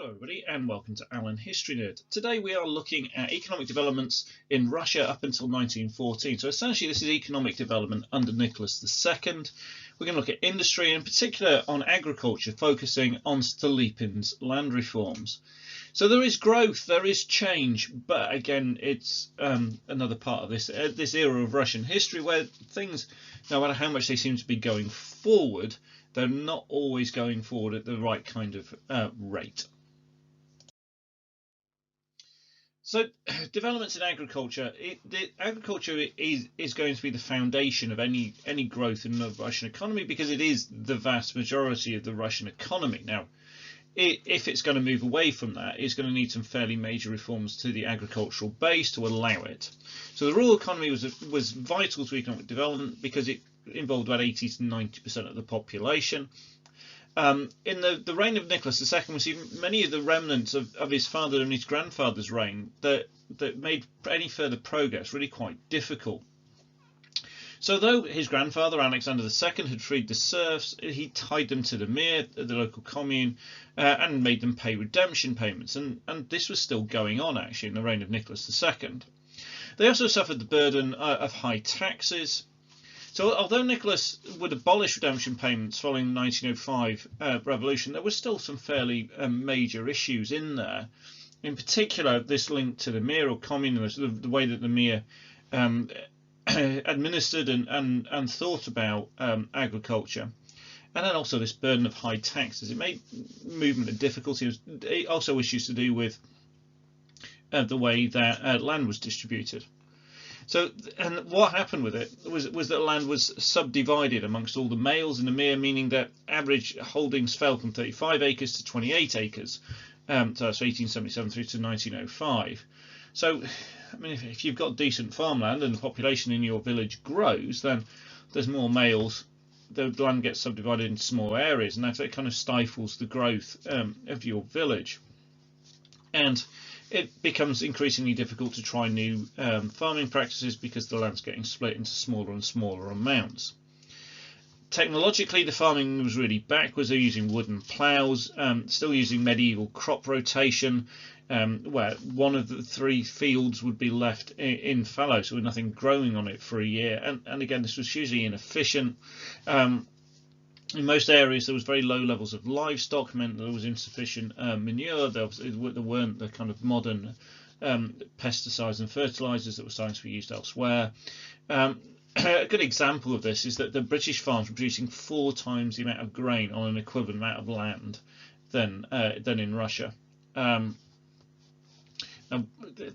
Hello everybody and welcome to Alan History Nerd. Today we are looking at economic developments in Russia up until 1914. So essentially this is economic development under Nicholas II. We're going to look at industry, in particular on agriculture, focusing on Stolypin's land reforms. So there is growth, there is change, but again it's another part of this era of Russian history where things, no matter how much they seem to be going forward, they're not always going forward at the right kind of rate. So developments in agriculture, agriculture is going to be the foundation of any growth in the Russian economy because it is the vast majority of the Russian economy. Now, if it's going to move away from that, it's going to need some fairly major reforms to the agricultural base to allow it. So the rural economy was vital to economic development because it involved about 80 to 90% of the population. In the reign of Nicholas II, we see many of the remnants of his father and his grandfather's reign that made any further progress really quite difficult. So though his grandfather, Alexander II, had freed the serfs, he tied them to the mir, the local commune, and made them pay redemption payments. And this was still going on, actually, in the reign of Nicholas II. They also suffered the burden of high taxes. So although Nicholas would abolish redemption payments following the 1905 revolution, there was still some fairly major issues in there. In particular, this link to the mir or commune, the way that the mir administered and thought about agriculture, and then also this burden of high taxes. It made movement a difficulty. It also issues to do with the way that land was distributed. So, and what happened with it was that land was subdivided amongst all the males in the mir, meaning that average holdings fell from 35 acres to 28 acres. So that's 1877 through to 1905. So, I mean, if you've got decent farmland and the population in your village grows, then there's more males. The land gets subdivided into smaller areas, and that kind of stifles the growth of your village. And it becomes increasingly difficult to try new farming practices because the land's getting split into smaller and smaller amounts. Technologically, the farming was really backwards. They're using wooden ploughs, still using medieval crop rotation, where one of the three fields would be left in fallow, so with nothing growing on it for a year. And again, this was hugely inefficient. In most areas, there was very low levels of livestock, meant there was insufficient manure. There weren't the kind of modern pesticides and fertilizers that were starting to be used elsewhere. A good example of this is that the British farms were producing 4 times the amount of grain on an equivalent amount of land than in Russia. And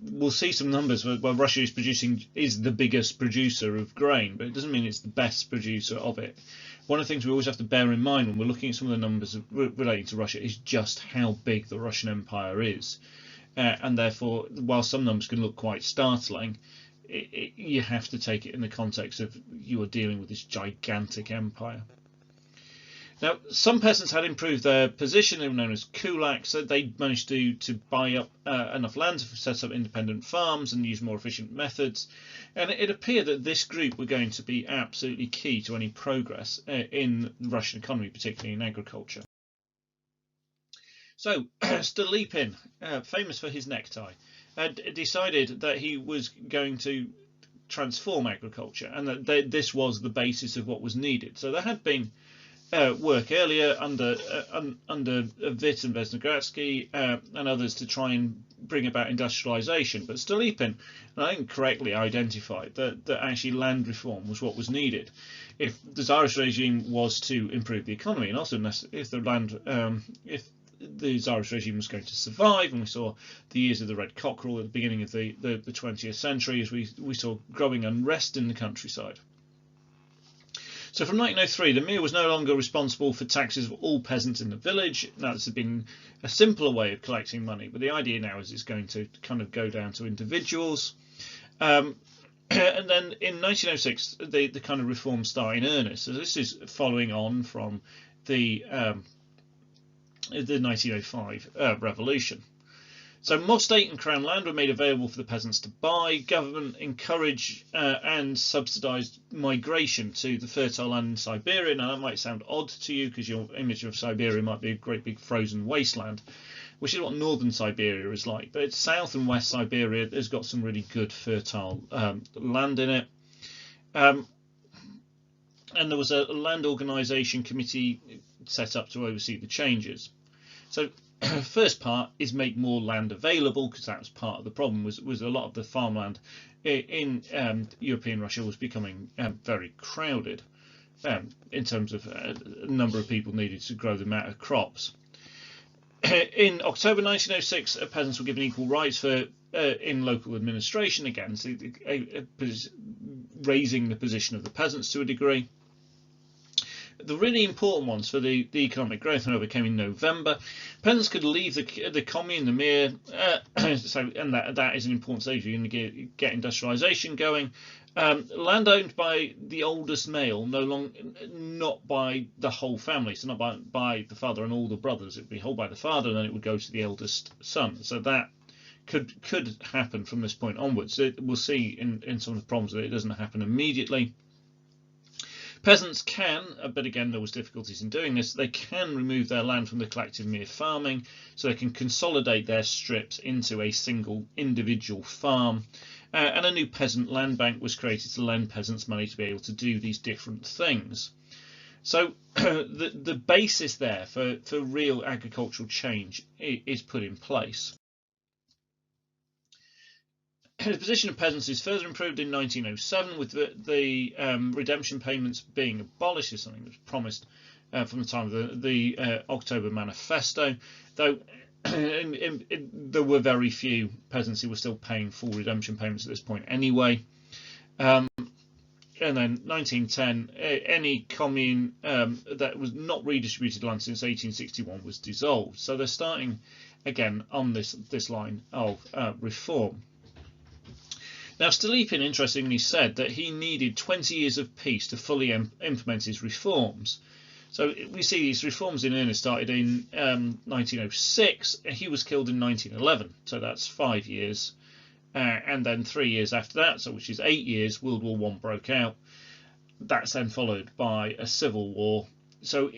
we'll see some numbers where Russia is the biggest producer of grain, but it doesn't mean it's the best producer of it. One of the things we always have to bear in mind when we're looking at some of the numbers relating to Russia is just how big the Russian Empire is. And therefore, while some numbers can look quite startling, you have to take it in the context of you are dealing with this gigantic empire. Now, some peasants had improved their position. They were known as kulaks. So they managed to buy up enough land to set up independent farms and use more efficient methods. And it appeared that this group were going to be absolutely key to any progress in the Russian economy, particularly in agriculture. So Stolypin, famous for his necktie, had decided that he was going to transform agriculture and that this was the basis of what was needed. So there had been work earlier under Witt and Vesnogradsky and others to try and bring about industrialization, but Stolypin, I think, correctly identified that actually land reform was what was needed if the Tsarist regime was to improve the economy, and also if the Tsarist regime was going to survive. And we saw the years of the Red Cockerel at the beginning of the 20th century as we saw growing unrest in the countryside. So from 1903, the mir was no longer responsible for taxes of all peasants in the village. Now, this has been a simpler way of collecting money, but the idea now is it's going to kind of go down to individuals. And then in 1906, the kind of reforms start in earnest. So this is following on from the 1905 revolution. So more state and crown land were made available for the peasants to buy. Government encouraged and subsidised migration to the fertile land in Siberia. Now that might sound odd to you because your image of Siberia might be a great big frozen wasteland. which is what northern Siberia is like. But south and west Siberia has got some really good fertile land in it. And there was a land organisation committee set up to oversee the changes. So first part is make more land available, because that was part of the problem, was a lot of the farmland in European Russia was becoming very crowded in terms of number of people needed to grow the amount of crops. In October 1906, peasants were given equal rights for in local administration, again, so raising the position of the peasants to a degree. The really important ones for the economic growth, however, came in November. Peasants could leave the commune, the mir, and that is an important stage. You're going to get industrialisation going. Land owned by the oldest male, not by the whole family, so not by the father and all the brothers. It would be held by the father, and then it would go to the eldest son. So that could happen from this point onwards. We'll see in some of the problems that it doesn't happen immediately. Peasants can, but again there was difficulties in doing this, they can remove their land from the collective mere farming, so they can consolidate their strips into a single individual farm. And a new peasant land bank was created to lend peasants money to be able to do these different things. So the basis there for real agricultural change is put in place. The position of peasants is further improved in 1907 with the redemption payments being abolished. Is something that was promised from the time of the October Manifesto, though there were very few peasants who were still paying full redemption payments at this point anyway. And then 1910, any commune that was not redistributed land since 1861 was dissolved. So they're starting again on this line of reform. Now, Stolypin interestingly said that he needed 20 years of peace to fully implement his reforms. So we see these reforms in earnest started in 1906. He was killed in 1911, so that's 5 years. And then 3 years after that, so which is 8 years, World War I broke out. That's then followed by a civil war. So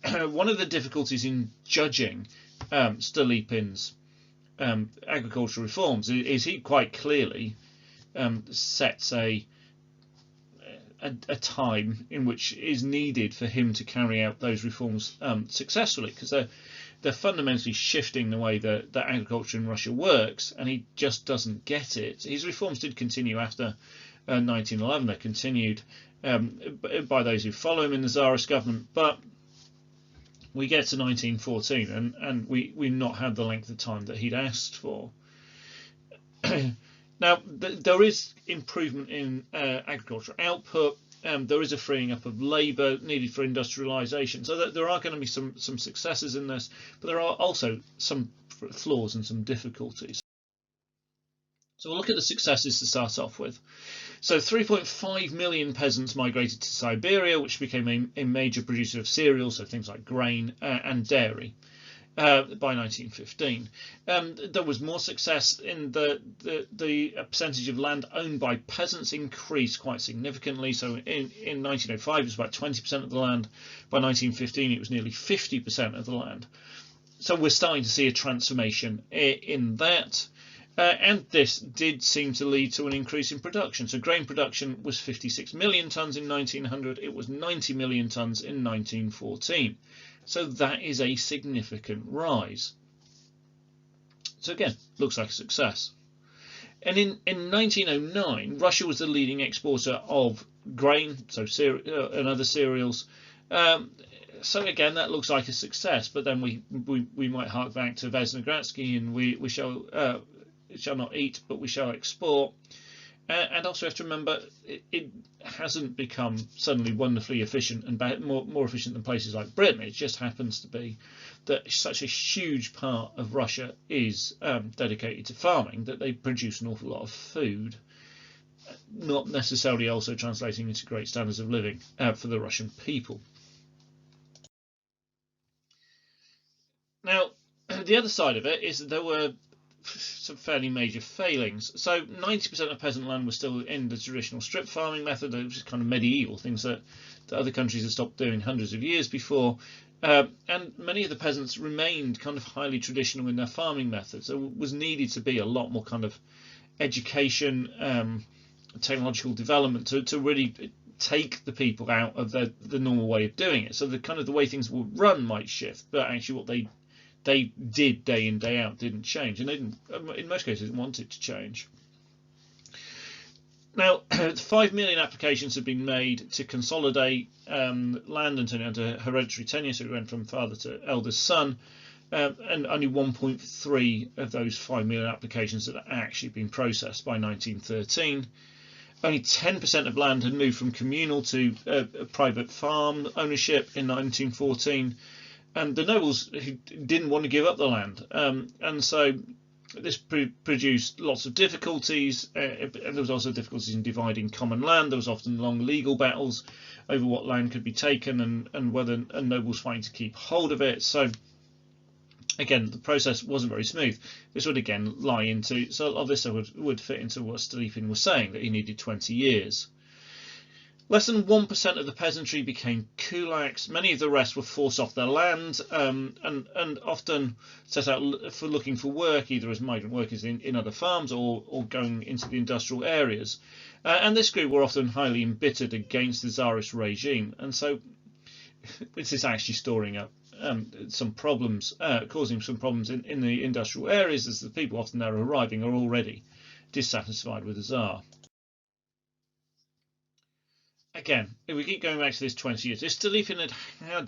one of the difficulties in judging Stolypin's agricultural reforms is he quite clearly sets a time in which is needed for him to carry out those reforms successfully, because they're fundamentally shifting the way that agriculture in Russia works, and he just doesn't get it. His reforms did continue after 1911. They're continued by those who follow him in the Tsarist government, but we get to 1914 and we've not had the length of time that he'd asked for. Now, there is improvement in agricultural output. There is a freeing up of labour needed for industrialisation. So that there are going to be some successes in this, but there are also some flaws and some difficulties. So we'll look at the successes to start off with. So 3.5 million peasants migrated to Siberia, which became a major producer of cereals, so things like grain and dairy. By 1915, there was more success in the percentage of land owned by peasants increased quite significantly. So in 1905 it was about 20% of the land. By 1915 it was nearly 50% of the land. So we're starting to see a transformation in that. And this did seem to lead to an increase in production. So grain production was 56 million tonnes in 1900. It was 90 million tonnes in 1914. So that is a significant rise. So again, looks like a success. And in 1909, Russia was the leading exporter of grain, so and other cereals. So again, that looks like a success. But then we might hark back to Vesnogradsky, and we shall not eat, but we shall export. And also have to remember, it hasn't become suddenly wonderfully efficient and more efficient than places like Britain. It just happens to be that such a huge part of Russia is dedicated to farming that they produce an awful lot of food, not necessarily also translating into great standards of living for the Russian people. Now, the other side of it is that there were some fairly major failings. So 90% of peasant land was still in the traditional strip farming method, which is kind of medieval, things that other countries had stopped doing hundreds of years before. And many of the peasants remained kind of highly traditional in their farming methods. There was needed to be a lot more kind of education, technological development to really take the people out of the normal way of doing it. So the kind of the way things were run might shift, but actually what they did day in day out didn't change, and they didn't, in most cases, didn't want it to change. Now, 5 million applications have been made to consolidate land and turn it into hereditary tenure, so it went from father to eldest son, and only 1.3 of those 5 million applications had actually been processed by 1913. Only 10% of land had moved from communal to private farm ownership in 1914, and the nobles who didn't want to give up the land, and so this produced lots of difficulties. And there was also difficulties in dividing common land. There was often long legal battles over what land could be taken and whether nobles fighting to keep hold of it. So again, the process wasn't very smooth. This would again lie into, so a lot of this would fit into what Stolypin was saying, that he needed 20 years. Less than 1% of the peasantry became kulaks. Many of the rest were forced off their land and often set out for looking for work, either as migrant workers in other farms or going into the industrial areas. And this group were often highly embittered against the Tsarist regime. And so this is actually storing up some problems, causing some problems in the industrial areas, as the people often there arriving are already dissatisfied with the Tsar. Again, if we keep going back to this 20 years, if Stolypin had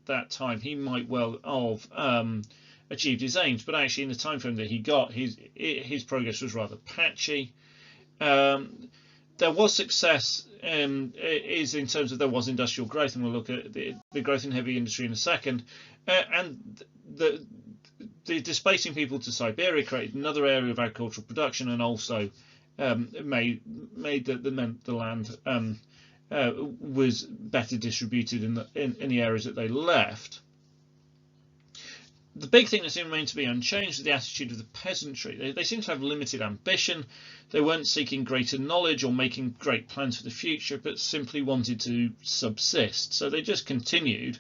that time, he might well have achieved his aims, but actually in the time frame that he got, his progress was rather patchy. There was success is in terms of there was industrial growth, and we'll look at the growth in heavy industry in a second, and the displacing people to Siberia created another area of agricultural production, and also made the land was better distributed in the areas that they left. The big thing that remained to be unchanged was the attitude of the peasantry. They seemed to have limited ambition. They weren't seeking greater knowledge or making great plans for the future, but simply wanted to subsist. So they just continued,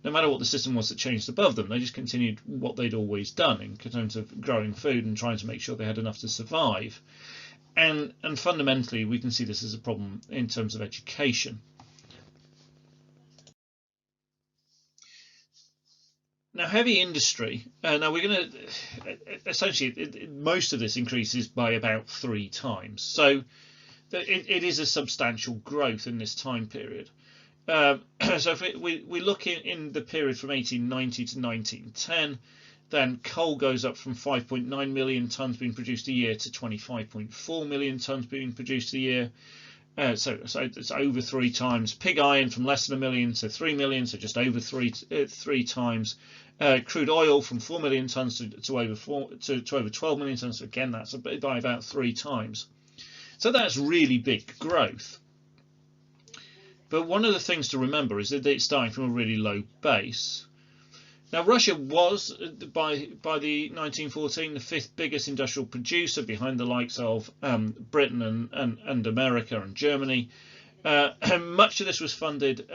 no matter what the system was that changed above them, they just continued what they'd always done in terms of growing food and trying to make sure they had enough to survive. And fundamentally, we can see this as a problem in terms of education. Now, heavy industry. Now we're going to essentially most of this increases by about 3 times. So it is a substantial growth in this time period. So if we look in the period from 1890 to 1910. Then coal goes up from 5.9 million tonnes being produced a year to 25.4 million tonnes being produced a year. So it's over 3 times. Pig iron from less than 1 million to 3 million, so just over three times. Crude oil from 4 million tonnes to over 12 million tonnes. So again, that's by about 3 times. So that's really big growth. But one of the things to remember is that it's starting from a really low base. Now, Russia was, by the 1914, the 5th biggest industrial producer, behind the likes of Britain and America and Germany. And much of this was funded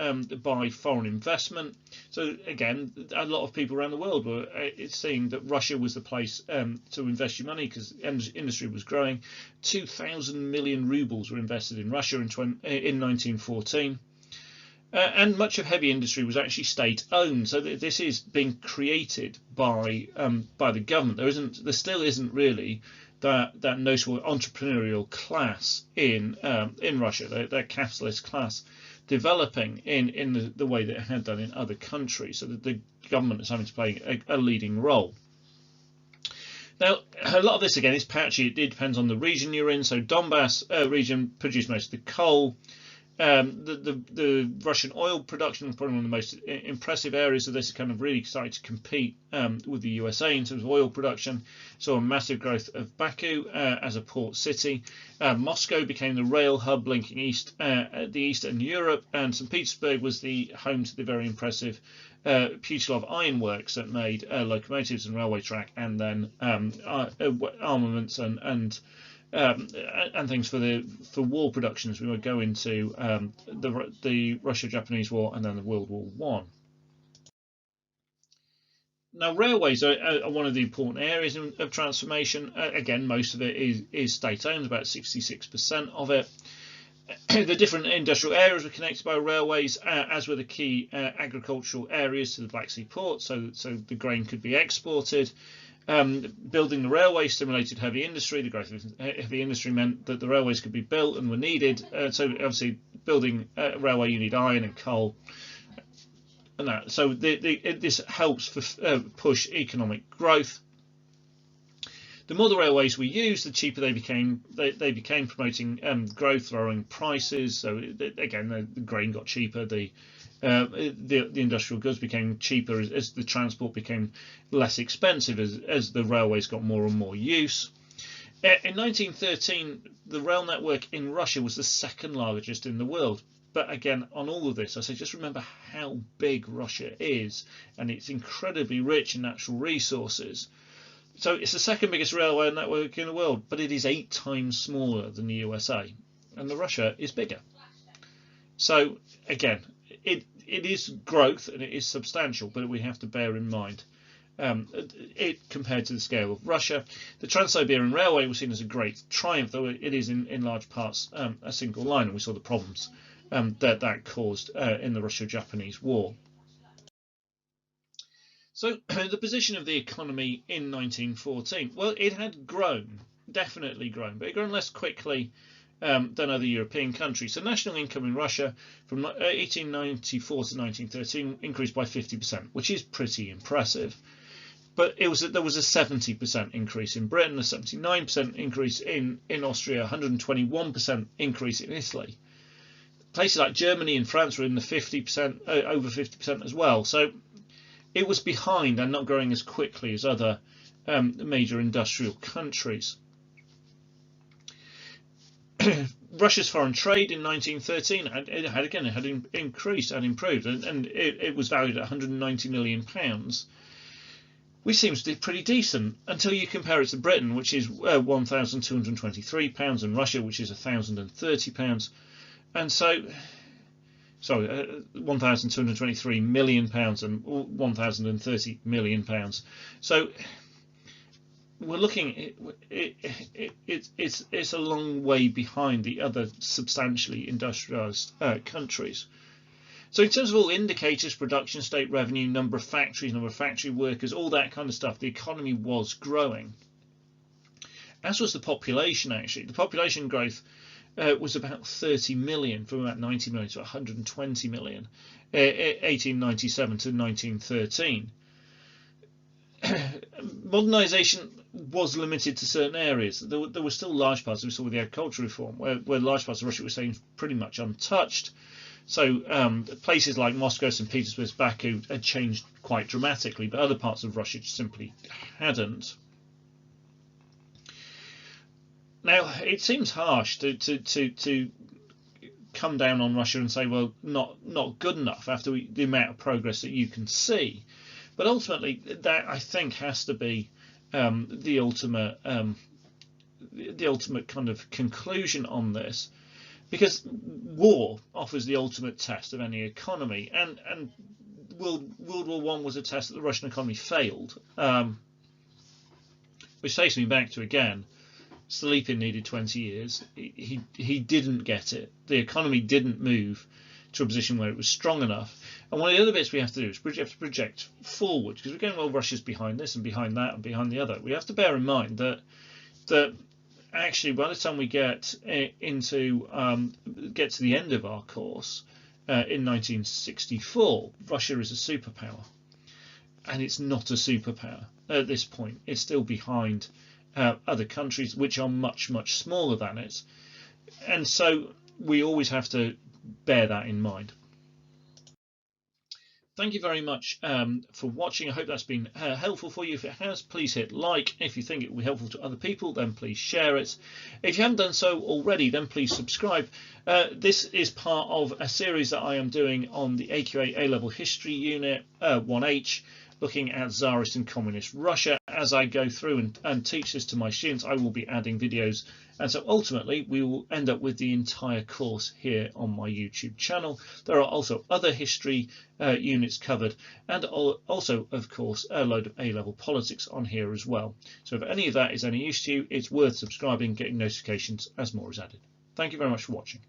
by foreign investment. So again, a lot of people around the world were seeing that Russia was the place to invest your money, because industry was growing. 2,000 million rubles were invested in Russia in 1914. And much of heavy industry was actually state-owned, so this is being created by the government. There still isn't really that noticeable entrepreneurial class in Russia, that capitalist class developing in the way that it had done in other countries. So that the government is having to play a leading role. Now, a lot of this again is patchy. It depends on the region you're in. So Donbass region produced most of the coal. The Russian oil production was probably one of the most impressive areas of this. It kind of really started to compete with the USA in terms of oil production. So a massive growth of Baku as a port city. Moscow became the rail hub linking the East and Europe, and St. Petersburg was the home to the very impressive Putilov Ironworks that made locomotives and railway track, and then armaments and things for war production as we would go into the Russia-Japanese War and then the World War I. Now, railways are one of the important areas of transformation. Again, most of it is state-owned, about 66% of it. The different industrial areas were connected by railways, as were the key agricultural areas to the Black Sea port, so the grain could be exported. Building the railway stimulated heavy industry. The growth of heavy industry meant that the railways could be built and were needed. So obviously, building a railway, you need iron and coal, and that. So this helps push economic growth. The more the railways we use, the cheaper they became. They became, promoting growth, lowering prices. So again, the grain got cheaper. The industrial goods became cheaper as the transport became less expensive as the railways got more and more use. In 1913, the rail network in Russia was the second largest in the world. But again, on all of this, I say just remember how big Russia is, and it's incredibly rich in natural resources. So it's the second biggest railway network in the world, but it is 8 times smaller than the USA, and the Russia is bigger. So again, it is growth and it is substantial, but we have to bear in mind it compared to the scale of Russia. The Trans-Siberian Railway was seen as a great triumph, though it is in large parts a single line, and we saw the problems that caused in the Russo-Japanese War. So the position of the economy in 1914, well, it had grown, definitely grown, but it had grown less quickly than other European countries. So national income in Russia from 1894 to 1913 increased by 50%, which is pretty impressive. But there was a 70% increase in Britain, a 79% increase in Austria, 121% increase in Italy. Places like Germany and France were in the 50%, over 50% as well. So it was behind and not growing as quickly as other major industrial countries. Russia's foreign trade in 1913 had increased and improved, and it was valued at £190 million, which seems pretty decent until you compare it to Britain, which is £1,223, and Russia, which is £1,030, and so. Sorry, £1,223 million and £1,030 million. So we're looking. It's a long way behind the other substantially industrialised countries. So in terms of all indicators, production, state revenue, number of factories, number of factory workers, all that kind of stuff, the economy was growing. As was the population. Actually, the population growth was about 30 million, from about 90 million to 120 million, 1897 to 1913. Modernisation was limited to certain areas. There were still large parts, we saw with the agricultural reform, where large parts of Russia were staying pretty much untouched. So places like Moscow, St. Petersburg, Baku had changed quite dramatically, but other parts of Russia simply hadn't. Now, it seems harsh to come down on Russia and say, well, not good enough after the amount of progress that you can see. But ultimately, that I think has to be the ultimate kind of conclusion on this, because war offers the ultimate test of any economy, and World War I was a test that the Russian economy failed, which takes me back to again. Stolypin needed 20 years. He didn't get it. The economy didn't move to a position where it was strong enough. And one of the other bits we have to do is project forward, because we're going, well, Russia's behind this and behind that and behind the other. We have to bear in mind that actually by the time we get to the end of our course in 1964, Russia is a superpower, and it's not a superpower at this point. It's still behind other countries which are much smaller than it, and so we always have to bear that in mind. Thank you very much for watching. I hope that's been helpful for you. If it has, please hit like. If you think it will be helpful to other people, then please share it. If you haven't done so already, then please subscribe. This is part of a series that I am doing on the AQA A-Level History Unit 1H, looking at Tsarist and Communist Russia. as I go through and teach this to my students, I will be adding videos, and so ultimately we will end up with the entire course here on my YouTube channel. There are also other history units covered, and also of course a load of A-level politics on here as well. So if any of that is any use to you, it's worth subscribing, getting notifications as more is added. Thank you very much for watching.